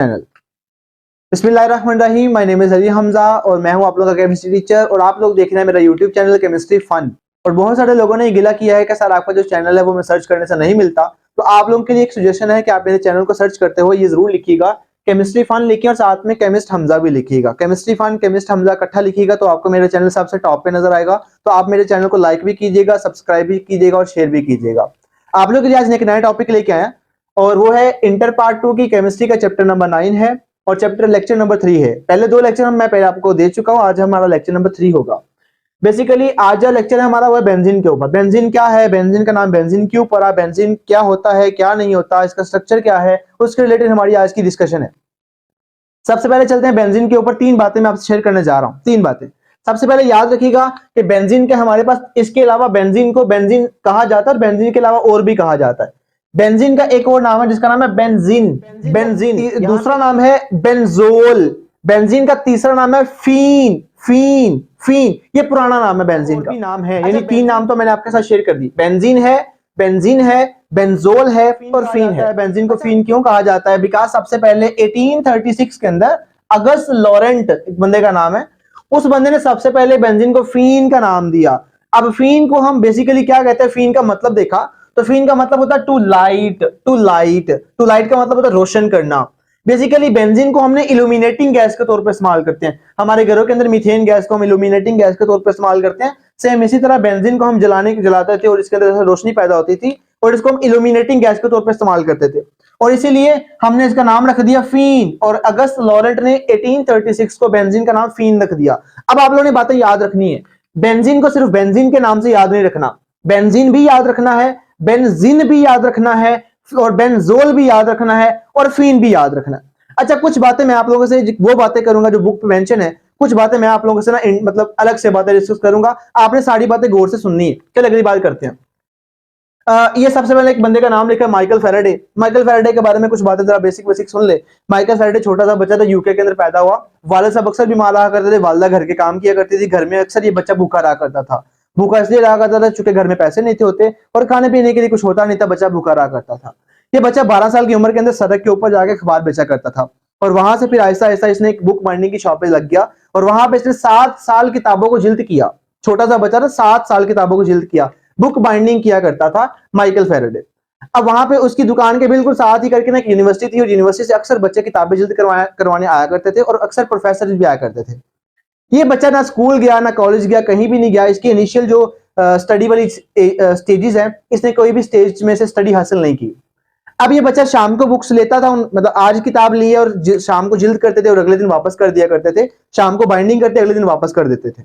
Channel. बिस्मिल्लाहिर्रहमानिर्रहीम, my name is Ali Hamza और मैं हूं आप लोगों का केमिस्ट्री टीचर और आप लोग देख रहे हैं मेरा यूट्यूब चैनल केमिस्ट्री फन। और बहुत सारे लोगों ने गिला किया है कि सर आपका जो चैनल है वो मैं सर्च करने से नहीं मिलता, तो आप लोगों के लिए एक सजेशन है कि आप मेरे चैनल को सर्च करते हो ये जरूर लिखिएगा केमिस्ट्री फन लिखिए और साथ में केमिस्ट हमजा भी लिखिएगा। केमिस्ट्री फन केमिस्ट हमजा इकट्ठा लिखिएगा तो आपको मेरे चैनल सबसे टॉप पे नजर आएगा। तो आप मेरे चैनल को लाइक भी कीजिएगा, सब्सक्राइब भी कीजिएगा और शेयर भी कीजिएगा। आप लोग के लिए आज एक नया टॉपिक लेके आए और वो है इंटर पार्ट 2 की केमिस्ट्री का चैप्टर नंबर 9 है और चैप्टर लेक्चर नंबर 3 है। पहले दो लेक्चर मैं पहले आपको दे चुका हूं, आज हमारा लेक्चर नंबर 3 होगा। बेसिकली आज जो लेक्चर है हमारा वो है बेंजीन के ऊपर। बेंजीन क्या है, बेंजीन का नाम बेंजीन क्यों पड़ा, बेंजीन क्या होता है क्या नहीं होता, इसका स्ट्रक्चर क्या है, उसके रिलेटेड हमारी आज की डिस्कशन है। सबसे पहले चलते हैं बेंजीन के ऊपर। तीन बातें मैं आपसे शेयर करने जा रहा हूं, तीन बातें। सबसे पहले याद रखिएगा कि बेंजीन के हमारे पास इसके अलावा बेंजीन को बेंजीन कहा जाता है और बेंजीन के अलावा और भी कहा जाता है। बेंजीन का एक और नाम है जिसका नाम है बेंजीन। बेंजीन दूसरा नाम है बेंजोल। बेंजीन का तीसरा नाम है फीन। फीन फीन ये पुराना नाम है बेंजीन का, नाम है यानी तीन नाम तो मैंने आपके साथ शेयर कर दी। बेंजीन है, बेंजोल है और फीन है। बेंजीन को फीन क्यों कहा जाता है? बिकॉज सबसे पहले 1836 के अंदर अगस्त लॉरेंट एक बंदे का नाम है, उस बंदे ने सबसे पहले बेंजीन को फीन का नाम दिया। अब फीन को हम बेसिकली क्या कहते हैं, फीन का मतलब देखा तो फीन का मतलब होता है टू लाइट। टू लाइट का मतलब होता है रोशन करना। बेसिकली बेंजीन को हमने इल्यूमिनेटिंग गैस के तौर पर इस्तेमाल करते हैं। हमारे घरों के अंदर मीथेन गैस को हम इल्यूमिनेटिंग गैस के तौर पर इस्तेमाल करते हैं। सेम इसी तरह बेंजीन को हम जलाते थे और इसके अंदर रोशनी पैदा होती थी और इसको हम इल्यूमिनेटिंग गैस के तौर पर इस्तेमाल करते थे और इसीलिए हमने इसका नाम रख दिया फीन। और अगस्त लॉरेंट ने 1836 को बेंजीन का नाम फीन रख दिया। अब आप लोगों ने बातें याद रखनी है, बेंजीन को सिर्फ बेंजीन के नाम से याद नहीं रखना, बेंजीन भी याद रखना है, बेंजीन भी याद रखना है और बेंजोल भी याद रखना है और फीन भी याद रखना है। अच्छा, कुछ बातें मैं आप लोगों से वो बातें करूंगा जो बुक पे मेंशन है, कुछ बातें मैं आप लोगों से ना मतलब अलग से बातें डिस्कस करूंगा। आपने सारी बातें गौर से सुननी है। चलिए अगली बात करते हैं। ये सबसे पहले एक बंदे का नाम लिखा है माइकल फैराडे। माइकल फैराडे के बारे में कुछ बातें जरा बेसिक सुन ले। माइकल फैराडे छोटा सा बच्चा था, यूके के अंदर पैदा हुआ। वालिद साहब अक्सर बीमार रहा करते थे, वालिदा घर के काम किया करती थी। घर में अक्सर ये बच्चा भूखा रहा करता था। भूखा इसलिए रहा करता था चूंकि घर में पैसे नहीं थे होते और खाने पीने के लिए कुछ होता नहीं था, बच्चा भूखा रहा करता था। ये बच्चा 12 साल की उम्र के अंदर सड़क के ऊपर जाके अखबार बेचा करता था और वहां से फिर आहिस्ता आहिस्ता इसने एक बुक बाइंडिंग की शॉप पे लग गया और वहां पे इसने 7 साल किताबों को जिल्द किया। छोटा सा बच्चा था, 7 साल किताबों को जिल्द किया, बुक बाइंडिंग किया करता था माइकल फैराडे। अब वहां पे उसकी दुकान के बिल्कुल साथ ही करके ना एक यूनिवर्सिटी थी और यूनिवर्सिटी से अक्सर बच्चे किताबें जिल्द करवाने आया करते थे और अक्सर प्रोफेसर भी आया करते थे। ये बच्चा ना स्कूल गया ना कॉलेज गया, कहीं भी नहीं गया। इसकी इनिशियल जो स्टडी वाली स्टेजेस हैं, इसने कोई भी स्टेज में से स्टडी हासिल नहीं की। अब ये बच्चा शाम को बुक्स लेता था, मतलब आज किताब ली और शाम को जिल्द करते थे और अगले दिन वापस कर दिया करते थे। शाम को बाइंडिंग करते अगले दिन वापस कर देते थे।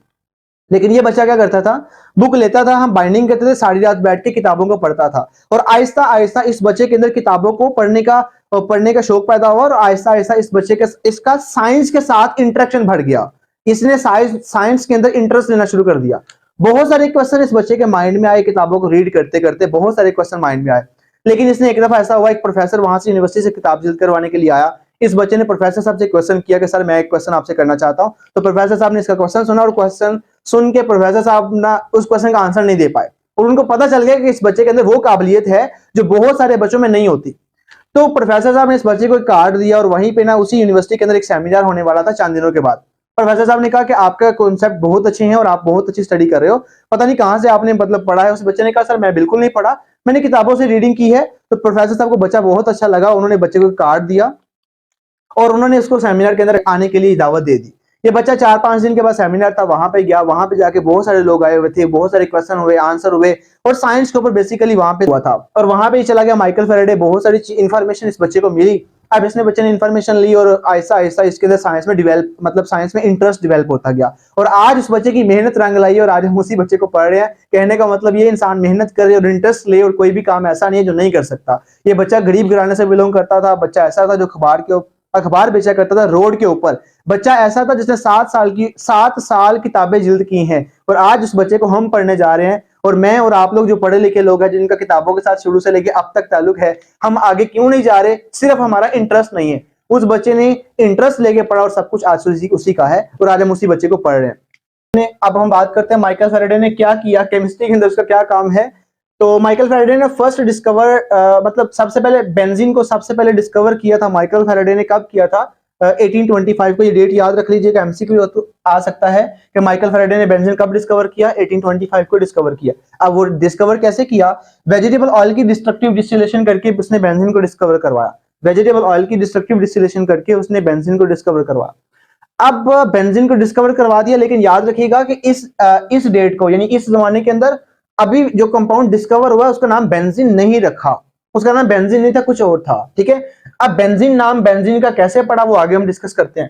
लेकिन ये बच्चा क्या करता था, बुक लेता था, हम बाइंडिंग करते थे, सारी रात बैठ के किताबों को पढ़ता था और आहिस्ता आहिस्ता इस बच्चे के अंदर किताबों को पढ़ने का शौक पैदा हुआ और आहिस्ता आहिस्ता इस बच्चे के इसका साइंस के साथ इंटरेक्शन बढ़ गया। इसने साइंस के अंदर इंटरेस्ट लेना शुरू कर दिया। बहुत सारे क्वेश्चन इस बच्चे के माइंड में आए, किताबों को रीड करते करते बहुत सारे क्वेश्चन माइंड में आए। लेकिन इसने एक दफा ऐसा हुआ, एक प्रोफेसर वहां से यूनिवर्सिटी से किताब जिल्द करवाने के लिए आया। इस बच्चे ने प्रोफेसर साहब से क्वेश्चन किया कि सर मैं एक क्वेश्चन आपसे करना चाहता हूं। तो प्रोफेसर साहब ने इसका क्वेश्चन सुना और क्वेश्चन सुन के प्रोफेसर साहब ना उस क्वेश्चन का आंसर नहीं दे पाए और उनको पता चल गया कि इस बच्चे के अंदर वो काबिलियत है जो बहुत सारे बच्चों में नहीं होती। तो प्रोफेसर साहब ने इस बच्चे को एक कार्ड दिया और वहीं पे ना उसी यूनिवर्सिटी के अंदर एक सेमिनार होने वाला था चंद दिनों के बाद। प्रोफेसर साहब ने कहा कि आपका कॉन्सेप्ट बहुत अच्छे हैं और आप बहुत अच्छी स्टडी कर रहे हो, पता नहीं कहां से आपने मतलब पढ़ा है। उस बच्चे ने कहा सर मैं बिल्कुल नहीं पढ़ा, मैंने किताबों से रीडिंग की है। तो प्रोफेसर साहब को बच्चा बहुत अच्छा लगा, उन्होंने बच्चे को कार्ड दिया और उन्होंने उसको सेमिनार के अंदर आने के लिए दावत दे दी। ये बच्चा 4-5 दिन के बाद सेमिनार था, वहां पे गया। वहां पे जाके बहुत सारे लोग आए हुए थे, बहुत सारे क्वेश्चन हुए, आंसर हुए और साइंस के ऊपर बेसिकली वहां पे हुआ था। और वहां पे ही चला गया माइकल फैराडे, बहुत सारी इंफॉर्मेशन इस बच्चे को मिली। अब इसने बच्चे ने इंफॉर्मेशन ली और आहिस्ता आहिस्ता इसके अंदर साइंस में साइंस में इंटरेस्ट डेवलप होता गया और आज उस बच्चे की मेहनत रंग लाई और आज हम उसी बच्चे को पढ़ रहे हैं। कहने का मतलब ये इंसान मेहनत करे और इंटरेस्ट ले और कोई भी काम ऐसा नहीं है जो नहीं कर सकता। ये बच्चा गरीब घराने से बिलोंग करता था, बच्चा ऐसा था जो अखबार बेचा करता था रोड के ऊपर। बच्चा ऐसा था जिसने 7 साल किताबें जिल्द की हैं और आज उस बच्चे को हम पढ़ने जा रहे हैं। और मैं और आप लोग जो पढ़े लिखे लोग हैं, जिनका किताबों के साथ शुरू से लेके अब तक ताल्लुक है, हम आगे क्यों नहीं जा रहे? सिर्फ हमारा इंटरेस्ट नहीं है। उस बच्चे ने इंटरेस्ट लेके पढ़ा और सब कुछ आज उसी का है और आज हम उसी बच्चे को पढ़ रहे हैं। अब हम बात करते हैं माइकल फैराडे ने क्या किया, केमिस्ट्री के अंदर उसका क्या काम है। तो माइकल फैराडे ने फर्स्ट डिस्कवर मतलब सबसे पहले बेंजीन को सबसे पहले डिस्कवर किया था माइकल फैराडे ने। कब किया था? 1825 को। ये डेट याद रख लीजिएगा, एमसीक्यू तो आ सकता है कि माइकल फैराडे ने बेंजीन कब डिस्कवर किया? 1825 को डिस्कवर किया। अब वो डिस्कवर कैसे किया? वेजिटेबल ऑयल की डिस्ट्रक्टिव डिस्टिलेशन करके उसने बेंजीन को डिस्कवर करवाया। वेजिटेबल ऑयल की डिस्ट्रक्टिव डिस्टिलेशन करके उसने बेंजीन को डिस्कवर करवाया। अब बेंजीन को डिस्कवर करवा दिया, लेकिन याद रखिएगा कि इस डेट को, यानी इस जमाने के अंदर अभी जो कंपाउंड डिस्कवर हुआ उसका नाम बेंजीन नहीं रखा। उसका नाम बेंजीन नहीं था, कुछ और था। ठीक है, अब बेंजीन नाम बेंजीन का कैसे पड़ा वो आगे हम डिस्कस करते हैं।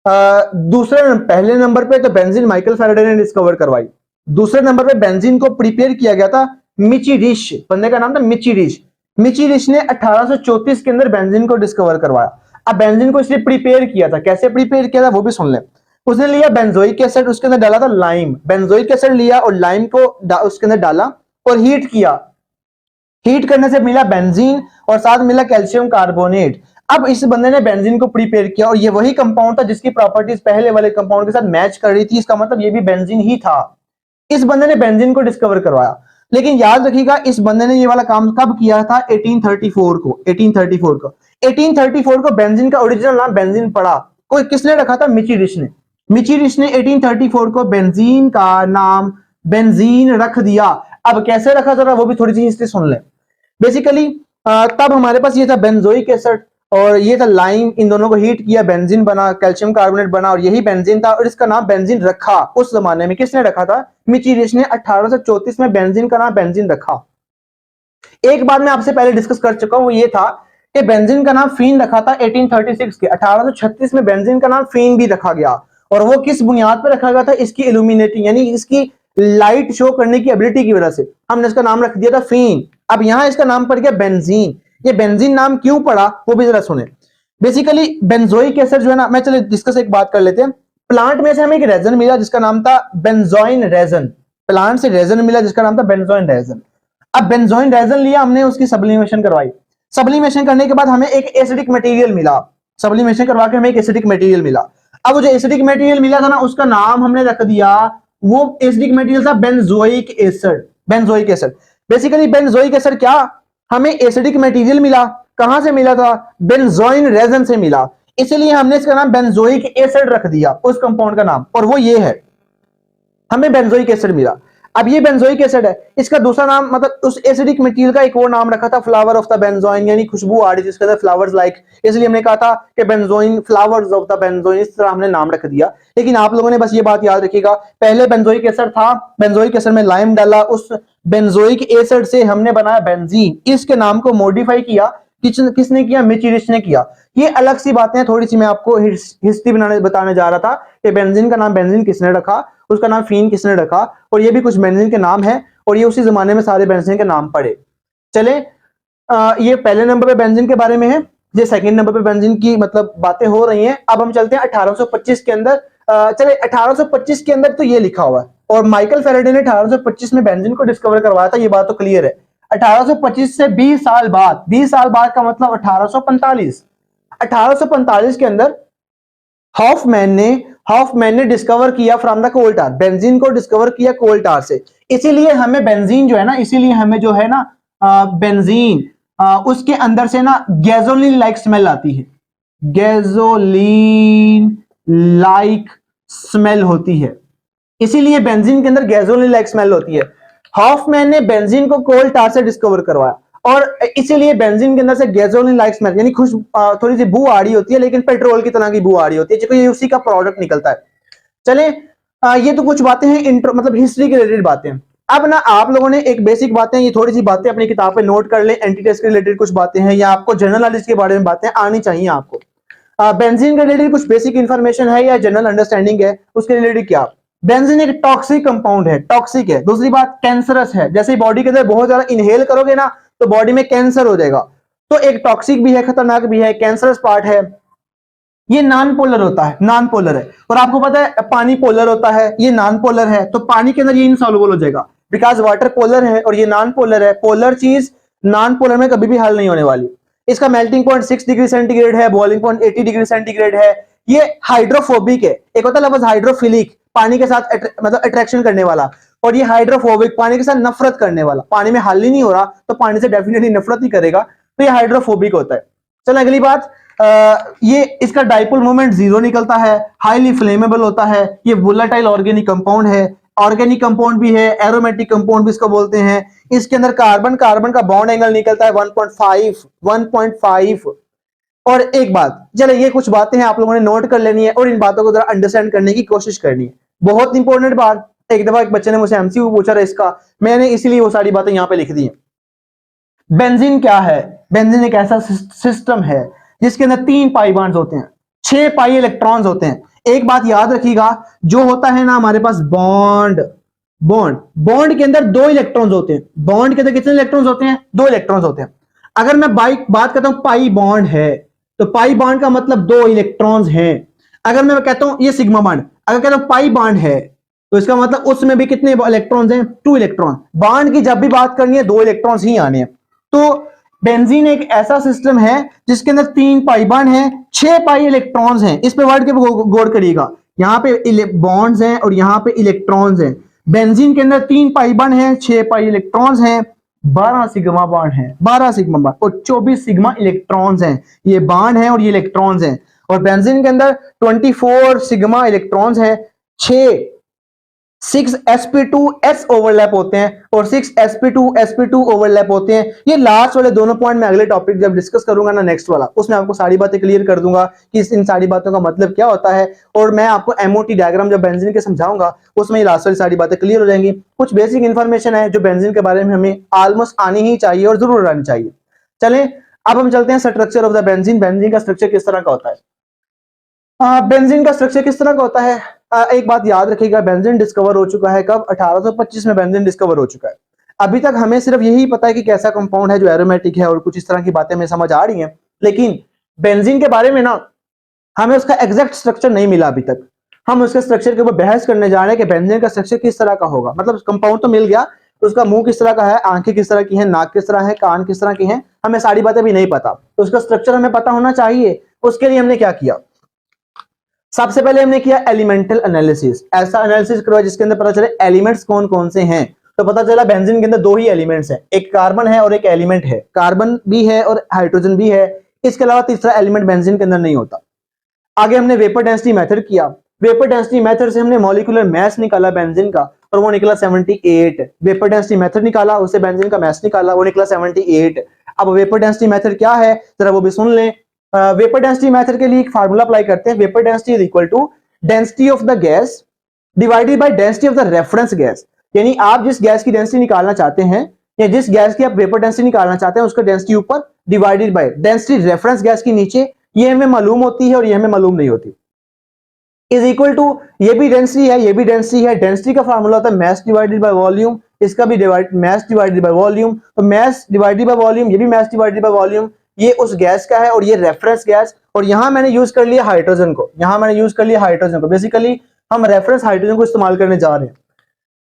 पहले नंबर पे तो बेंजीन माइकल फैराडे ने डिस्कवर करवाई। दूसरे नंबर पे बेंजीन को प्रिपेयर किया गया था मिची रिश, बंदे का नाम था मिची रिश। मिची रिश ने 1834 के अंदर बेंजीन को डिस्कवर करवाया। अब बेंजीन को इसने प्रिपेयर किया था, कैसे प्रिपेयर किया था वो भी सुन लें। उसने लिया बेंजोइक एसिड, उसके अंदर डाला था लाइम। बेंजोइक एसिड लिया और लाइम को उसके अंदर डाला और हीट किया। हीट करने से मिला बेंजीन और साथ मिला कैल्शियम कार्बोनेट। अब इस बंदे ने बेंजीन को प्रिपेयर किया और ये वही कंपाउंड था जिसकी प्रॉपर्टीज पहले वाले कंपाउंड के साथ मैच कर रही थी। इसका मतलब ये भी बेंजीन ही था। इस बंदे ने बेंजीन को डिस्कवर करवाया, लेकिन याद रखिएगा इस बंदे ने ये वाला काम कब किया था? 1834 को। 1834 को बेंजीन का ओरिजिनल नाम बेंजीन पड़ा। कोई किसने रखा था? मिची रिश ने। मिची रिश ने 1834 को बेंजीन का नाम बेंजीन रख दिया। अब कैसे रखा, जरा वो भी थोड़ी सी हिस्ट्री सुन लें। बेसिकली तब हमारे पास ये था बेंजोइक एसिड और ये था लाइम, इन दोनों को हीट किया, बेंजीन बना, कैल्शियम कार्बोनेट बना और यही बेंजीन था। और इसका नाम बेंजीन रखा उस जमाने में किसने रखा था? मिची रिश ने 1834 में बेंजीन का नाम बेंजीन रखा। एक बात मैं आपसे पहले डिस्कस कर चुका हूं, वो ये था कि बेंजीन का नाम फीन रखा था 1836 के। 1836 में बेंजीन का नाम फीन भी रखा गया और वो किस बुनियाद पर रखा गया था? इसकी इल्यूमिनेटिंग यानी इसकी लाइट शो करने की एबिलिटी की वजह से हमने इसका नाम रख दिया था फीन। अब यहां इसका नाम पड़ गया बेंजीन। ये बेंजीन नाम क्यों पड़ा वो भी जरा सुने। बेसिकली बेंजोइक एसिड जो है ना, मैं चलिए डिस्कस एक बात कर लेते हैं। प्लांट में से हमें एक रेजन मिला जिसका नाम था बेंजोइन रेजन। प्लांट से रेजन मिला जिसका नाम था बेंजोइन रेजन। अब बेंजोइन रेजन लिया हमने, उसकी सब्लिमेशन करवाई। सब्लिमेशन करने के बाद हमें एक एसिडिक मटेरियल मिला। सब्लिमेशन करवा के हमें एक एसिडिक मटेरियल मिला। अब वो जो एसिडिक मटेरियल मिला था ना, उसका नाम हमने रख दिया, वो एसिडिक मटेरियल था benzoic acid. Benzoic acid basically benzoic acid क्या, हमें एसिडिक मटेरियल मिला। कहां से मिला था? बेंजोइन रेजन से मिला, इसलिए हमने इसका नाम बेंजोइक एसिड रख दिया उस कंपाउंड का नाम, और वो ये है, हमें बेंजोइक एसिड मिला। अब ये बेंजोइक एसिड है, इसका दूसरा नाम मतलब उस एसिडिक मटेरियल का एक और नाम रखा था फ्लावर ऑफ द बेंजोइन, यानी खुशबू आ रही जिसके अंदर फ्लावर्स लाइक, इसलिए हमने कहा था कि benzoin, flowers of the benzoin, इस तरह हमने नाम रख दिया। लेकिन आप लोगों ने बस ये बात याद रखिएगा, पहले बेंजोइक एसिड था, बेंजोइक एसिड में लाइम डाला, उस बेंजोइक एसिड से हमने बनाया बेंजीन। इसके नाम को मॉडिफाई किया, किसने किया? मिची रिश ने किया। ये अलग सी बातें हैं, थोड़ी सी मैं आपको हिस्ट्री बताने जा रहा था कि बेंजीन का नाम बेंजीन किसने रखा, उसका नाम फीन किसने रखा, और ये भी कुछ बेंजीन के नाम है और ये उसी जमाने में सारे बेंजीन के नाम पड़े। चले ये पहले नंबर पे बेंजीन के बारे में है, ये सेकंड नंबर पे बेंजीन की मतलब बातें हो रही हैं। अब हम चलते हैं 1825 के अंदर। चले 1825 के अंदर तो ये लिखा हुआ है और माइकल फैराडे ने 1825 में बेंजीन को डिस्कवर करवाया था, ये बात तो क्लियर है। 1825 से 20 साल बाद, 20 साल बाद का मतलब 1845। 1845 के अंदर हॉफमैन ने डिस्कवर किया from the coal tar, benzene को डिस्कवर किया कोल टार से। इसीलिए हमें बेंजीन जो है ना, इसीलिए हमें जो है ना बेंजीन उसके अंदर से ना गैसोलीन लाइक स्मेल आती है, गैसोलीन लाइक स्मेल होती है, इसीलिए बेंजीन के अंदर गैसोलीन लाइक स्मेल होती है। हॉफमैन ने बेंजीन को कोल टार से डिस्कवर करवाया और इसीलिए बेंजीन के अंदर से गैसोलीन लाइक स्मेल यानी खुश थोड़ी सी बू आ रही होती है, लेकिन पेट्रोल की तरह की बू आ रही होती है, क्योंकि ये उसी का प्रोडक्ट निकलता है। चले ये तो कुछ बातें हैं इंट्रो मतलब हिस्ट्री के रिलेटेड बातें। अब ना आप लोगों ने एक बेसिक बातें, ये थोड़ी सी बातें अपनी किताब पे नोट कर ले, एंटीटेस्ट के रिलेटेड कुछ बातें हैं या आपको जनरल नॉलेज के बारे में बातें आनी चाहिए आपको। बेंजीन के रिलेटेड कुछ बेसिक इंफॉर्मेशन है या जनरल अंडरस्टैंडिंग है उसके रिलेटेड क्या। बेंजीन एक टॉक्सिक कंपाउंड है, टॉक्सिक है। दूसरी बात कैंसरस है, जैसे बॉडी के अंदर बहुत ज्यादा इनहेल करोगे ना तो बॉडी में कैंसर हो जाएगा, तो एक टॉक्सिक भी है, खतरनाक भी है, कैंसरस पार्ट है। ये नॉन पोलर होता है, नॉन पोलर है। और आपको पता है पानी पोलर होता है, ये नॉन पोलर है, तो पानी के अंदर ये इनसॉल्युबल हो जाएगा बिकॉज वाटर पोलर है और ये नॉन पोलर है। पोलर चीज नॉन पोलर में कभी भी हल नहीं होने वाली। इसका मेल्टिंग पॉइंट 6 डिग्री सेंटीग्रेड है, बॉइलिंग पॉइंट 80 डिग्री सेंटीग्रेड है। ये हाइड्रोफोबिक है, एक होता है लफ्ज हाइड्रोफिलिक, पानी के साथ मतलब अट्रैक्शन करने वाला, और ये हाइड्रोफोबिक, पानी के साथ नफरत करने वाला। पानी में हाल ही नहीं हो रहा तो पानी से डेफिनेटली नफरत ही करेगा, तो ये हाइड्रोफोबिक होता है। चलो अगली बात, ये इसका डाइपोल मोमेंट 0 निकलता है, हाईली फ्लेमेबल होता है, ये वोलेटाइल ऑर्गेनिक कंपाउंड है, ऑर्गेनिक कंपाउंड भी है, एरोमेटिक कंपाउंड भी इसको बोलते हैं। इसके अंदर कार्बन कार्बन का बॉन्ड एंगल निकलता है 1.5। और एक बात, चलो ये कुछ बातें हैं आप लोगों ने नोट कर लेनी है और इन बातों को जरा अंडरस्टैंड करने की कोशिश करनी है। बहुत इंपॉर्टेंट बात, एक दफा एक बच्चे ने मुझसे एमसीक्यू पूछा था इसका, मैंने इसीलिए वो सारी बातें यहां पे लिख दी हैं। बेंजीन क्या है? बेंजीन एक ऐसा सिस्टम है जिसके अंदर 3 पाई बॉन्ड्स होते हैं, 6 पाई इलेक्ट्रॉन्स होते हैं। एक बात याद रखिएगा, जो होता है ना हमारे पास बॉन्ड, बॉन्ड के अंदर 2 इलेक्ट्रॉन्स होते हैं। बॉन्ड के अंदर कितने इलेक्ट्रॉन्स होते हैं? 2 इलेक्ट्रॉन्स होते हैं। अगर मैं बात करता हूं पाई बॉन्ड है, तो पाई बॉन्ड का मतलब 2 इलेक्ट्रॉन्स हैं। अगर मैं कहता हूं ये सिग्मा बॉन्ड, अगर कहता हूं पाई बॉन्ड है, तो इसका मतलब उसमें भी कितने इलेक्ट्रॉन्स हैं? 2 इलेक्ट्रॉन। बॉन्ड की जब भी बात करनी है 2 इलेक्ट्रॉन्स ही आने हैं। तो बेंजीन एक ऐसा सिस्टम है जिसके अंदर 3 पाई बॉन्ड हैं, 6 पाई इलेक्ट्रॉन्स हैं। इस पे वर्ड के गौर करिएगा, यहां पे बॉन्ड्स हैं और यहां पे इलेक्ट्रॉन्स हैं। बेंजीन के अंदर 3 पाई बॉन्ड हैं, 6 पाई इलेक्ट्रॉन्स हैं, 12 सिग्मा बॉन्ड हैं, 12 सिग्मा बॉन्ड और 24 सिग्मा इलेक्ट्रॉन्स हैं। ये बॉन्ड हैं और ये इलेक्ट्रॉन्स हैं। और बेंजीन के अंदर 24 सिग्मा इलेक्ट्रॉन्स हैं, 6 sp2s ओवरलैप होते हैं और 6 sp2 ओवरलैप होते हैं। ये लास्ट वाले दोनों पॉइंट मैं अगले टॉपिक जब डिस्कस करूंगा ना नेक्स्ट वाला, उसमें आपको सारी बातें क्लियर कर दूंगा कि इन सारी बातों का मतलब क्या होता है। और मैं आपको एमओटी डायग्राम जब बेंजीन के समझाऊंगा उसमें ये लास्ट वाली सारी बातें क्लियर हो जाएंगी। कुछ बेसिक इंफॉर्मेशन है जो बेंजीन के बारे में हमें ऑलमोस्ट आनी ही चाहिए और जरूर आनी चाहिए। चलें अब हम चलते हैं structure of the benzene. Benzene का स्ट्रक्चर किस तरह का होता है? बेंजीन का स्ट्रक्चर किस तरह का होता है? एक बात याद रखिएगा, बेंजीन डिस्कवर हो चुका है कब? 1825 में बेंजीन डिस्कवर हो चुका है। अभी तक हमें सिर्फ यही पता है कि कैसा कंपाउंड है जो एरोमेटिक है और कुछ इस तरह की बातें हमें समझ आ रही हैं, लेकिन बेंजीन के बारे में ना हमें उसका एग्जैक्ट स्ट्रक्चर नहीं मिला अभी तक। हम उसके स्ट्रक्चर के ऊपर बहस करने जा रहे हैं कि बेंजीन का स्ट्रक्चर किस तरह का होगा। मतलब कंपाउंड तो मिल गया, उसका मुंह किस तरह का है, आंखें किस तरह की हैं, नाक किस तरह है, कान किस तरह की हैं, हमें सारी बातें भी नहीं पता। तो उसका स्ट्रक्चर हमें पता होना चाहिए। उसके लिए हमने क्या किया? सबसे पहले हमने किया एलिमेंटल एनालिसिस। ऐसा एनालिसिस करवाया जिसके अंदर पता चले एलिमेंट्स कौन कौन से हैं। तो पता चला बेंजीन के अंदर 2 ही एलिमेंट्स हैं, एक कार्बन है और एक एलिमेंट है। कार्बन भी है और हाइड्रोजन भी है, इसके अलावा तीसरा एलिमेंट बेंजीन के अंदर नहीं होता। आगे हमने वेपर डेंसिटी मेथड किया। वेपर डेंसिटी मेथड से हमने मॉलिक्यूलर मास निकाला बेंजीन का और वो निकला 78। वेपर डेंसिटी मेथड निकाला, उससे बेंजीन का मास निकाला, वो निकला 78। अब वेपर डेंसिटी मेथड क्या है जरा वो भी सुन लें। वेपर डेंसिटी मेथड के लिए एक फार्मूला अप्लाई करते हैं। Vapour density is equal to density of the gas divided by density of the reference gas. यानी आप जिस गैस की डेंसिटी निकालना चाहते हैं या जिस गैस की आप वेपर डेंसिटी निकालना चाहते हैं उसका डेंसिटी ऊपर divided by density reference gas की नीचे, ये हमें मालूम होती है और ये हमें मालूम नहीं होती। इज इक्वल टू ये भी डेंसिटी है, ये भी डेंसिटी है। डेंसिटी का फार्मूला होता है मास डिवाइडेड बाय वॉल्यूम, इसका भी मास डिवाइडेड बाय वॉल्यूम। तो मास डिवाइडेड बाय वॉल्यूम, ये भी मास डिवाइडेड बाय वॉल्यूम। ये उस गैस का है और ये रेफरेंस गैस। और यहां मैंने यूज कर लिया हाइड्रोजन को, यहां मैंने यूज कर लिया हाइड्रोजन को। बेसिकली हम रेफरेंस हाइड्रोजन को इस्तेमाल करने जा रहे हैं।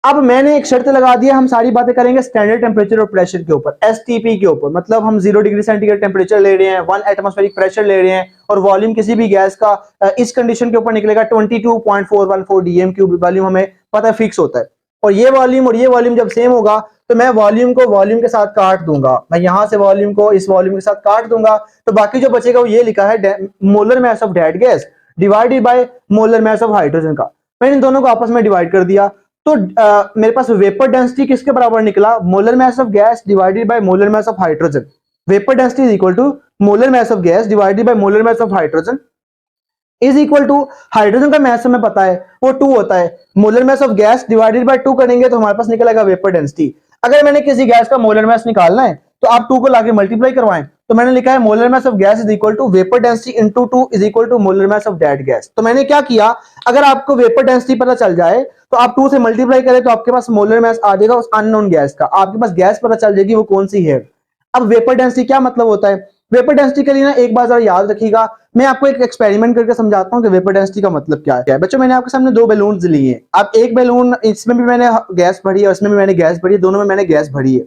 अब मैंने एक शर्त लगा दिया, हम सारी बातें करेंगे स्टैंडर्ड टेम्परेचर और प्रेशर के ऊपर, एसटीपी के ऊपर। मतलब हम 0 डिग्री सेंटीग्रेड टेम्परेचर ले रहे हैं, 1 एटमॉस्फेरिक प्रेशर ले रहे हैं और वॉल्यूम किसी भी गैस का इस कंडीशन के ऊपर निकलेगा 22.414 डीएम क्यूब। वॉल्यूम हमें पता फिक्स होता है। और ये वॉल्यूम जब सेम होगा तो मैं वॉल्यूम को वॉल्यूम के साथ काट दूंगा। मैं यहां से वॉल्यूम को इस वॉल्यूम के साथ काट दूंगा, तो बाकी जो बचेगा वो ये लिखा है molar mass of that gas divided by molar mass of hydrogen का। मैंने इन दोनों को आपस में डिवाइड कर दिया, तो मेरे पास वेपर डेंसिटी किसके बराबर निकला? Molar mass of gas divided by molar mass of hydrogen. Vapour density is equal to molar mass of gas divided by molar mass of hydrogen is equal to hydrogen का mass हमें पता है वो 2 होता है। Molar mass of gas divided by 2 करेंगे तो हमारे पास निकलेगा वेपर डेंसिटी। अगर मैंने किसी गैस का मोलर मास निकालना है तो आप 2 को लाके मल्टीप्लाई करवाएं। तो मैंने लिखा है molar mass of gas is equal to vapour density into 2 is equal to molar mass of that gas. तो मैंने क्या किया, अगर आपको वेपर डेंसिटी पता चल जाए तो आप 2 से मल्टीप्लाई करें तो आपके पास मोलर मास आ जाएगा उस अननोन गैस का, आपके पास गैस पता चल जाएगी वो कौन सी है। अब वेपर डेंसिटी क्या मतलब होता है? वेपर डेंसिटी के लिए ना एक बात जरा याद रखिएगा, मैं आपको एक एक्सपेरिमेंट करके समझाता हूं कि वेपर डेंसिटी का मतलब क्या है। बच्चों मैंने आपके सामने 2 बैलून लिए हैं। अब एक बैलून इसमें भी मैंने गैस भरी है और इसमें भी मैंने गैस भरी है, दोनों में मैंने गैस भरी है।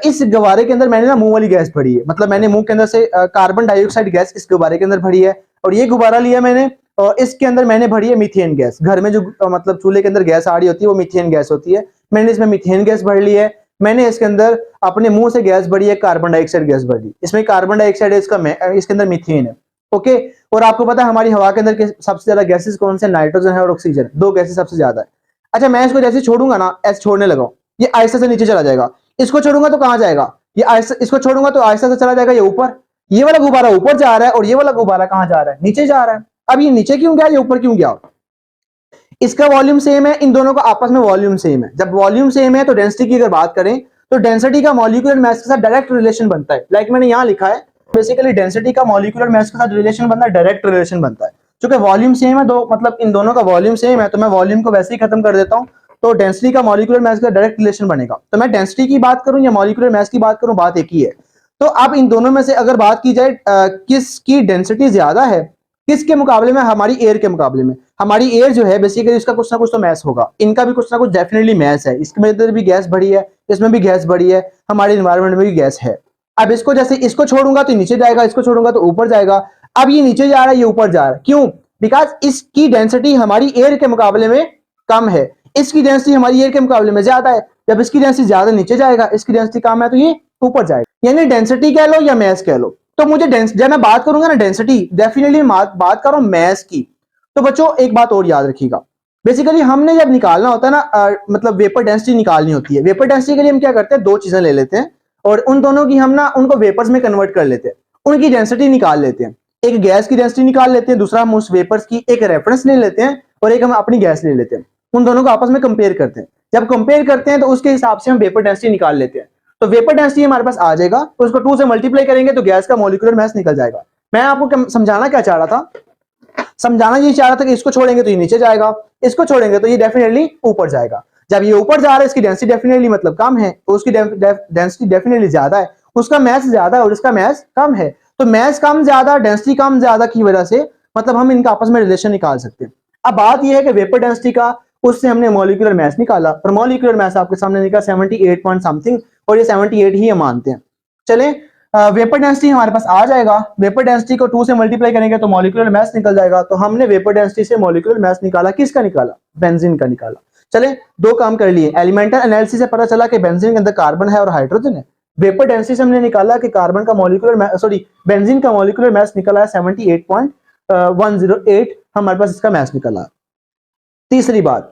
इस गवारे के अंदर मैंने ना मुंह वाली गैस भरी है, मतलब मैंने मुंह के अंदर से कार्बन डाइऑक्साइड गैस इस गुब्बारे के अंदर भरी है। और ये गुब्बारा लिया मैंने और इसके अंदर मैंने भरी है मीथेन गैस। घर में जो मतलब चूल्हे के अंदर गैस आ रही होती है वो मीथेन गैस होती है। मैंने इसमें मीथेन गैस भर ली है। मैंने इसके अंदर अपने मुंह से गैस भरी है, कार्बन डाइऑक्साइड गैस भरी। इसमें कार्बन डाइऑक्साइड है, इसके अंदर मीथेन है। ओके, और आपको पता है हमारी हवा के अंदर सबसे ज्यादा गैसेस कौन से? नाइट्रोजन है और ऑक्सीजन, दो गैसेस सबसे ज्यादा है। अच्छा, मैं इसको जैसे छोड़ूंगा ना, ऐसे छोड़ने लगा, ये आहिस्ता से नीचे चला जाएगा। इसको छोड़ूंगा तो कहां जाएगा? ये आहिस्ता, इसको छोड़ूंगा तो आहिस्ता से चला जाएगा ये ऊपर। ये वाला गुब्बारा ऊपर जा रहा है और ये वाला गुब्बारा कहां जा रहा है? नीचे जा रहा है। अब ये नीचे क्यों गया, ये ऊपर क्यों गया? इसका वॉल्यूम सेम है, इन दोनों का आपस में वॉल्यूम सेम है। जब वॉल्यूम सेम है तो डेंसिटी की अगर बात करें तो डेंसिटी का मॉलिक्यूलर मास के साथ डायरेक्ट रिलेशन बनता है। लाइक मैंने यहां लिखा है, बेसिकली डेंसिटी का मॉलिक्यूलर मास के साथ रिलेशन बनता है, डायरेक्ट रिलेशन बनता है। क्योंकि वॉल्यूम सेम है, दो मतलब इन दोनों का वॉल्यूम सेम है, तो मैं वॉल्यूम को वैसे ही खत्म कर देता हूं, तो डेंसिटी का मॉलिक्यूलर मास का डायरेक्ट रिलेशन बनेगा। तो मैं डेंसिटी की बात करूं या मॉलिक्यूलर मास की बात करूं, बात एक ही है। तो अब इन दोनों में से अगर बात की जाए किसकी डेंसिटी ज्यादा है, किसके मुकाबले में? हमारी एयर के मुकाबले में। हमारी एयर जो है बेसिकली इसका कुछ ना कुछ तो मैस होगा, इनका भी कुछ ना कुछ डेफिनेटली मैस है। इसके अंदर भी गैस भरी है, इसमें भी गैस भरी है, हमारे एनवायरनमेंट में भी गैस है। अब इसको जैसे इसको छोड़ूंगा तो नीचे जाएगा, इसको छोड़ूंगा तो ऊपर जाएगा। अब ये नीचे जा रहा है, ये ऊपर जा रहा है, क्यों? बिकॉज इसकी डेंसिटी हमारी एयर के मुकाबले में कम है, इसकी डेंसिटी हमारी एयर के मुकाबले में ज्यादा है। जब इसकी डेंसिटी ज्यादा नीचे जाएगा, इसकी डेंसिटी कम है तो ये ऊपर जाएगा। यानी डेंसिटी कह लो या मैस कह लो, तो मुझे जब मैं बात करूंगा ना डेंसिटी, डेफिनेटली बात कर रहा हूं मैस की। तो बच्चों एक बात और याद रखिएगा, बेसिकली हमने जब निकालना होता है ना मतलब वेपर डेंसिटी निकालनी होती है। वेपर डेंसिटी के लिए हम क्या करते हैं, दो चीजें ले लेते हैं और उन दोनों की हम ना उनको वेपर्स में कन्वर्ट कर लेते हैं, उनकी डेंसिटी निकाल लेते हैं। एक गैस की डेंसिटी निकाल लेते हैं, दूसरा हम उस वेपर्स की एक रेफरेंस ले लेते हैं और एक हम अपनी गैस ले लेते हैं। उन दोनों को आपस में कंपेयर करते हैं। जब कंपेयर करते हैं तो उसके हिसाब से हम वेपर डेंसिटी निकाल लेते हैं। तो वेपर डेंसिटी हमारे पास आ जाएगा, तो उसको 2 से मल्टीप्लाई करेंगे तो गैस का मॉलिक्यूलर मास निकल जाएगा। मैं आपको समझाना क्या चाह रहा था? समझाना ये चाह रहा था कि इसको छोड़ेंगे तो ये नीचे जाएगा, इसको छोड़ेंगे तो ये डेफिनेटली ऊपर जाएगा। जब ये ऊपर जा रहा है, इसकी डेंसिटी डेफिनेटली मतलब कम है, तो उसकी डेंसिटी डेफिनेटली ज्यादा है, उसका मास ज्यादा है और इसका मास कम है। तो मास कम ज्यादा, डेंसिटी कम ज्यादा की वजह से मतलब हम इनका आपस में रिलेशन निकाल सकते हैं। अब बात यह है कि वेपर डेंसिटी का, उससे हमने मॉलिक्यूलर मास निकाला और मॉलिक्यूलर मास आपके सामने निकला 78 पॉइंट समथिंग, और ये 78 ही हम मानते हैं। चले, वेपर डेंसिटी हमारे पास आ जाएगा। वेपर डेंसिटी को 2 से मल्टीप्लाई करेंगे तो मॉलिक्यूलर मास निकल जाएगा। तो हमने वेपर डेंसिटी से मॉलिक्यूलर मास निकाला, किसका निकाला? बेंजीन का निकाला। चले, दो काम कर लिए। एलिमेंटल एनालिसिस से पता चला कि बेंजीन के अंदर कार्बन है और हाइड्रोजन है। वेपर डेंसिटी से हमने निकाला कि कार्बन का मॉलिक्यूलर बेंजीन का मॉलिक्यूलर मास निकला है 78.108, हमारे पास इसका मास निकला। तीसरी बात,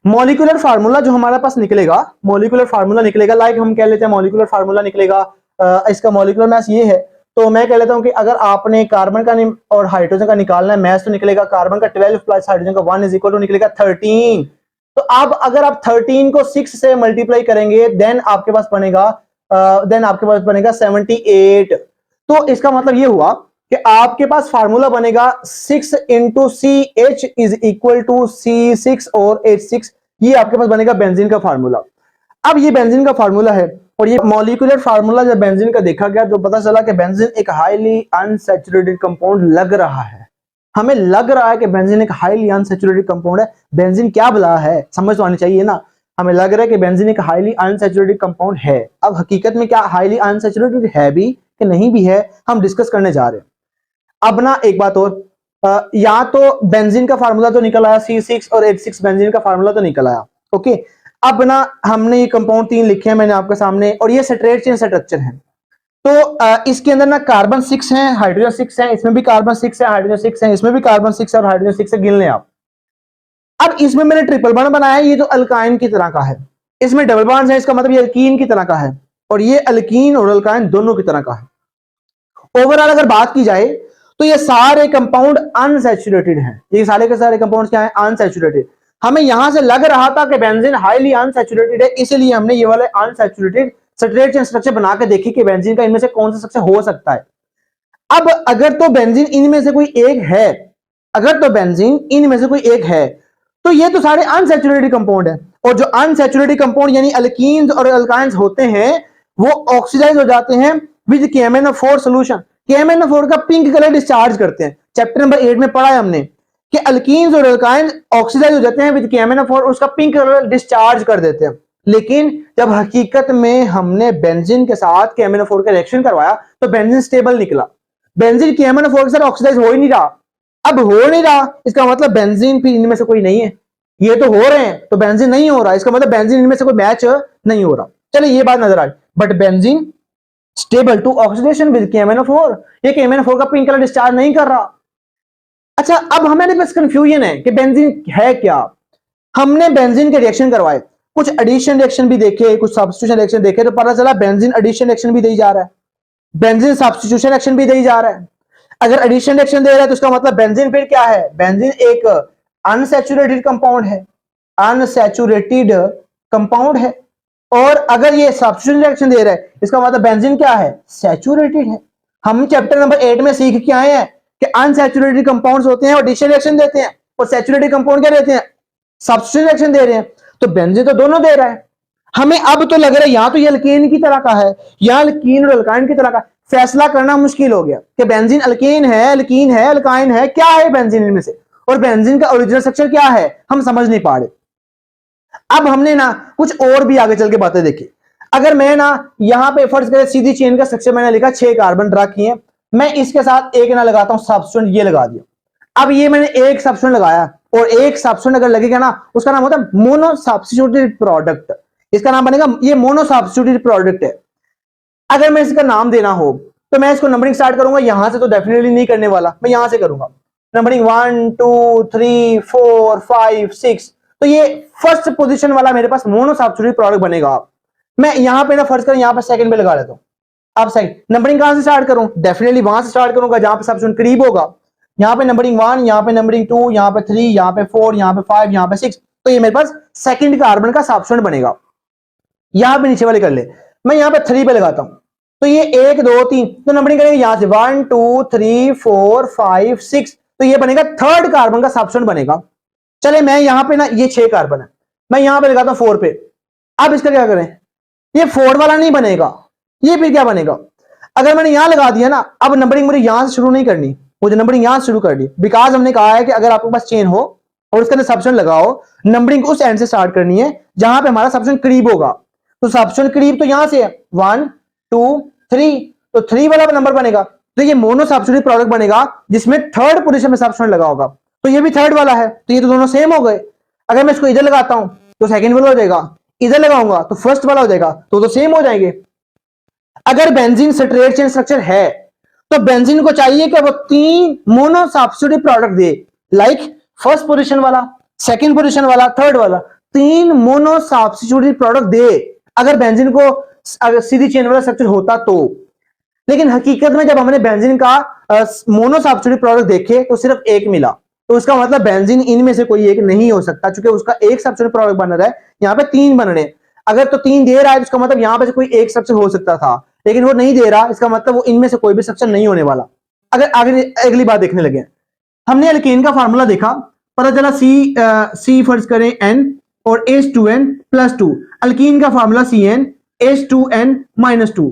मॉलिक्यूलर फार्मूला जो हमारे पास निकलेगा, मॉलिक्यूलर फार्मूला निकलेगा, लाइक हम कह लेते हैं मॉलिक्यूलर फार्मूला निकलेगा, इसका मॉलिक्यूलर मास ये है। तो मैं कह लेता हूं कि अगर आपने कार्बन का और हाइड्रोजन का निकालना है मास, तो निकलेगा कार्बन का 12 प्लस हाइड्रोजन का 1 इज इक्वल टू निकलेगा 13। तो अब अगर आप 13 को 6 से मल्टीप्लाई करेंगे देन आपके पास बनेगा 78। तो इसका मतलब ये हुआ कि आपके पास फार्मूला बनेगा 6 into CH is equal to C6 और H6। ये आपके पास बनेगा बेंजीन का फार्मूला। अब ये बेंजीन का फार्मूला है और ये मॉलिक्यूलर फार्मूला जब बेंजीन का देखा गया तो पता चला कि बेंजीन एक हाईली अनसैचुरेटेड कंपाउंड लग रहा है। हमें लग रहा है कि बेंजीन एक हाईली अनसैचुरेटेड कंपाउंड है। बेंजीन क्या बला है, समझ तो आनी चाहिए ना। हमें लग रहा है कि बेंजीन एक हाईली अनसैचुरेटेड कंपाउंड है। अब हकीकत में क्या हाईली अनसैचुरेटेड है भी कि नहीं भी है, हम डिस्कस करने जा रहे हैं। अब ना एक बात और, या तो बेंजीन का फार्मूला तो निकल आया C6 और H6, बेंजीन का फार्मूला तो निकल आया। ओके, अब ना हमने ये कंपाउंड 3 लिखे हैं मैंने आपके सामने, और ये स्ट्रेट चेन स्ट्रक्चर है। तो इसके अंदर ना कार्बन 6 है, हाइड्रोजन 6 है, इसमें भी कार्बन 6 है, हाइड्रोजन 6 है, इसमें भी कार्बन 6 है और हाइड्रोजन 6 है, गिन लें आप। अब इसमें मैंने ट्रिपल बॉन्ड बनाया, ये जो अल्काइन की तरह का है, इसमें डबल बॉन्ड्स है, इसका मतलब ये अल्कीन की तरह का है, और ये अल्कीन और अल्काइन दोनों की तरह का है। ओवरऑल अगर बात की जाए तो ये सारे कंपाउंड अनसैचुरेटेड हैं। ये सारे के सारे कंपाउंड्स क्या हैं? अनसैचुरेटेड। हमें यहां से लग रहा था कि बेंजीन हाईली अनसैचुरेटेड है, इसलिए हमने ये वाले अनसैचुरेटेड स्ट्रेट चेन स्ट्रक्चर बना के देखी कि बेंजीन का इनमें से कौन सा स्ट्रक्चर हो सकता है। अब अगर तो बेंजीन इनमें से कोई एक है, अगर तो बेंजीन इनमें से कोई एक है, तो ये तो सारे अनसैचुरेटेड कंपाउंड है, और जो अनसैचुरेटेड कंपाउंड यानी अल्कीन्स और अल्काइंस होते हैं वो ऑक्सीडाइज हो जाते हैं विद KMnO4 सॉल्यूशन। KMnO4 का पिंक कलर डिस्चार्ज करते हैं। चैप्टर नंबर 8 में पढ़ा है हमने कि अल्कीन्स और अल्काइंस ऑक्सीडाइज हो जाते हैं विद KMnO4, उसका पिंक कलर डिस्चार्ज कर देते हैं। लेकिन जब हकीकत में हमने बेंजीन के साथ KMnO4 का रिएक्शन करवाया तो बेंजीन स्टेबल निकला। बेंजीन KMnO4 के साथ ऑक्सीडाइज हो ही नहीं रहा। अब हो नहीं रहा, इसका मतलब बेंजीन फिर इनमें से कोई नहीं है। ये तो हो रहे हैं तो बेंजीन नहीं हो रहा, इसका मतलब बेंजीन इनमें से कोई मैच नहीं हो रहा। चलिए ये बात नजर आ रही, but benzene stable to oxidation with KMnO4, ये KMnO4 का पिंक कलर डिस्चार्ज नहीं कर रहा। अच्छा, अब हमारे पास कंफ्यूजन है कि बेंजीन है क्या। हमने बेंजीन के रिएक्शन करवाए, कुछ एडिशन रिएक्शन भी देखे, कुछ सब्स्टिट्यूशन रिएक्शन देखे, तो पता चला बेंजीन एडिशन रिएक्शन भी दे जा रहा है, बेंजीन सब्स्टिट्यूशन रिएक्शन भी दे जा रहा है। अगर एडिशन रिएक्शन दे रहा है तो इसका मतलब बेंजीन फिर क्या है, बेंजीन एक अनसैचुरेटेड कंपाउंड है, अनसैचुरेटेड कंपाउंड है। और अगर ये सब्स्टिट्यूशन रिएक्शन दे रहा है इसका मतलब बेंजीन क्या है, सैचुरेटेड है। हम चैप्टर नंबर 8 में सीख के आए हैं कि अनसैचुरेटेड कंपाउंड्स होते हैं और एडिशन रिएक्शन देते हैं, और सैचुरेटेड कंपाउंड क्या देते हैं, सब्स्टिट्यूशन रिएक्शन दे रहे हैं। तो बेंजीन तो दोनों दे रहा है। हमें अब तो लग रहा है या तो ये अल्केन की तरह का है या अल्कीन और अल्काइन की तरह का। फैसला करना मुश्किल हो गया कि बेंजीन अल्केन है, अल्कीन है, अल्काइन है, क्या है बेंजीन इनमें से, और बेंजीन का ओरिजिनल स्ट्रक्चर क्या है हम समझ नहीं पा रहे। अब हमने ना कुछ और भी आगे चल के बातें देखी। अगर मैं ना यहां पे फर्ज करें सीधी चेन का स्ट्रक्चर मैंने लिखा 6 कार्बन ड्रा किए, मैं इसके साथ एक ना लगाता हूं सब्स्टिट्यूएंट, ये लगा दिया। अब ये मैंने एक सब्स्टिट्यूएंट लगाया और एक सब्स्टिट्यूएंट अगर लगेगा ना उसका नाम होता है मोनो सब्स्टिट्यूटेड प्रोडक्ट, इसका नाम बनेगा ये मोनो सब्स्टिट्यूटेड प्रोडक्ट है। अगर मैं इसका नाम देना हो तो मैं इसको नंबरिंग स्टार्ट करूंगा यहां से, तो डेफिनेटली नहीं करने वाला, मैं यहां से करूंगा नंबरिंग 1 2 3 4 5 6। तो ये फर्स्ट पोजीशन वाला मेरे पास मोनो सब्स्टिट्यूटेड प्रोडक्ट बनेगा। मैं यहां पे ना फर्ज कर यहां पे सेकंड पे लगा लेता हूं। अब सेकंड नंबरिंग कहां से स्टार्ट करूं, डेफिनेटली वहां से स्टार्ट करूंगा जहां पे सब्स्टिट्यूएंट करीब होगा। यहां पे नंबरिंग 1, यहां पे नंबरिंग 2, यहां पे 3, यहां पे 4, यहां पे 5, यहां पे 6। तो ये मेरे पास सेकंड कार्बन का सब्स्टिट्यूएंट बनेगा। यहां पे नीचे वाले कर ले, मैं यहां पे 3 पे लगाता हूं, तो ये 1 2 3, तो नंबरिंग करेंगे यहां से 1 2 3 4 5 6, तो ये बनेगा थर्ड कार्बन का सब्स्टिट्यूएंट बनेगा। चले मैं यहां पे ना ये 6 कार्बन है, मैं यहां पे लगाता हूं 4 पे। अब इसका क्या करें, ये 4 वाला नहीं बनेगा, ये फिर क्या बनेगा। अगर मैंने यहां लगा दिया ना, अब नंबरिंग मुझे यहां से शुरू नहीं करनी, मुझे नंबरिंग यहां से शुरू करनी, बिकॉज हमने कहा है कि अगर आपके पास चेन हो और उसके अंदर सब्स्टिट्यूएंट लगाओ, नंबरिंग उस एंड से स्टार्ट करनी है जहां पे हमारा सब्स्टिट्यूएंट करीब होगा। तो सब्स्टिट्यूएंट करीब तो यहां से है 1 2 3, तो 3 वाला नंबर बनेगा, तो ये मोनो सब्स्टिट्यूटेड प्रोडक्ट बनेगा जिसमें थर्ड पोजीशन में सब्स्टिट्यूएंट लगा होगा। तो ये भी थर्ड वाला है, तो ये तो दोनों सेम हो गए। अगर मैं इसको इधर लगाता हूं तो सेकंड वाला हो जाएगा, इधर लगाऊंगा तो फर्स्ट वाला हो जाएगा, तो सेम हो जाएंगे। अगर बेंजीन स्ट्रेट चेन स्ट्रक्चर है तो बेंजीन को चाहिए कि वो 3 मोनो सब्स्टिट्यूटेड प्रोडक्ट दे, लाइक फर्स्ट पोजीशन वाला, सेकंड पोजीशन वाला, थर्ड वाला, 3 मोनो सब्स्टिट्यूटेड प्रोडक्ट दे अगर बेंजीन को अगर सीधी चेन वाला स्ट्रक्चर होता तो। लेकिन हकीकत में जब हमने बेंजीन का मोनो सब्स्टिट्यूटेड प्रोडक्ट देखे तो सिर्फ एक मिला, तो उसका मतलब बेंजीन इनमें से कोई एक नहीं हो सकता, क्योंकि उसका एक सब्स्टिट्यूटेड प्रोडक्ट बन रहा है, यहाँ पे 3 बन रहे हैं। अगर तो 3 दे रहा है तो इसका मतलब यहाँ पे से कोई एक स्ट्रक्चर हो सकता था, लेकिन वो नहीं दे रहा, इसका मतलब वो इनमें से कोई भी स्ट्रक्चर नहीं होने वाला। अगर आगे अगली बात देखने लगे, हमने एल्केन का फार्मूला देखा, पता चला सी फर्ज करें N और H2N+2, अल्कीन का फार्मूला CnH2n-2,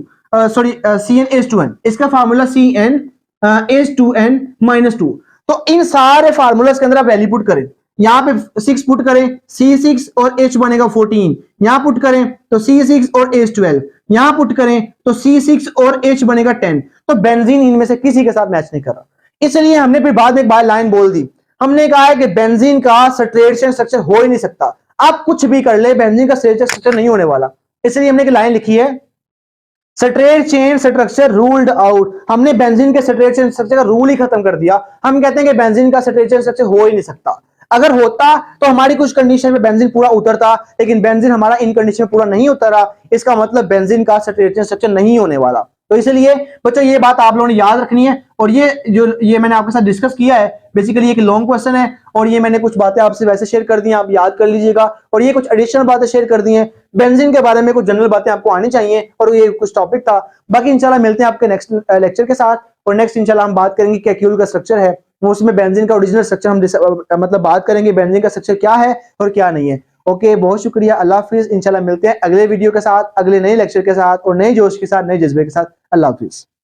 सॉरी CnH2n, इसका फार्मूला CnH2n-2। तो इन सारे फार्मूलास के अंदर आप वैल्यू पुट करें, यहां पे 6 पुट करें, C6 और H बनेगा 14, यहां पुट करें तो C6 और H12, यहां पुट करें तो C6 और H बनेगा 10। तो बेंजीन इनमें से किसी के साथ मैच नहीं कर रहा, इसलिए हमने फिर बाद में एक बार लाइन बोल दी, हमने कहा है कि बेंजीन का स्ट्रेट चेन स्ट्रक्चर हो ही नहीं सकता। आप कुछ भी कर ले, बेंजीन का स्ट्रेट चेन स्ट्रक्चर नहीं होने वाला, इसलिए हमने एक लाइन लिखी है, straight chain structure ruled out. हमने बेंजीन के स्ट्रेट चेन स्ट्रक्चर का रूल ही खत्म कर दिया। हम कहते हैं कि बेंजीन का स्ट्रेट चेन स्ट्रक्चर हो ही नहीं सकता। अगर होता तो हमारी कुछ कंडीशन में बेंजीन पूरा उतरता, लेकिन बेंजीन हमारा इन कंडीशन में पूरा नहीं उतरा, इसका मतलब बेंजीन का स्ट्रेट चेन स्ट्रक्चर नहीं होने वाला। तो इसलिए बच्चों ये बात आप लोगों ने याद रखनी है, और ये मैंने आपके साथ डिस्कस किया है, बेसिकली एक लॉन्ग क्वेश्चन है, और ये मैंने कुछ बातें आपसे वैसे शेयर कर दी हैं, आप याद कर लीजिएगा, और ये कुछ एडिशनल बातें शेयर कर दी हैं। बेंजीन के बारे में कुछ जनरल बातें आपको आनी चाहिए, और ये कुछ टॉपिक था। बाकी इंशाल्लाह मिलते हैं आपके नेक्स्ट लेक्चर के साथ, और नेक्स्ट इंशाल्लाह हम बात करेंगे कैक्यूल का स्ट्रक्चर है, वो उसमें बेंजीन का ओरिजिनल स्ट्रक्चर हम मतलब बात करेंगे बेंजीन का स्ट्रक्चर क्या है और क्या नहीं है। ओके, बहुत शुक्रिया, अल्लाह हाफिज। इंशाल्लाह मिलते हैं अगले वीडियो के साथ, अगले नए लेक्चर के साथ, और नए जोश के साथ, नए जज्बे के साथ। अल्लाह हाफिज।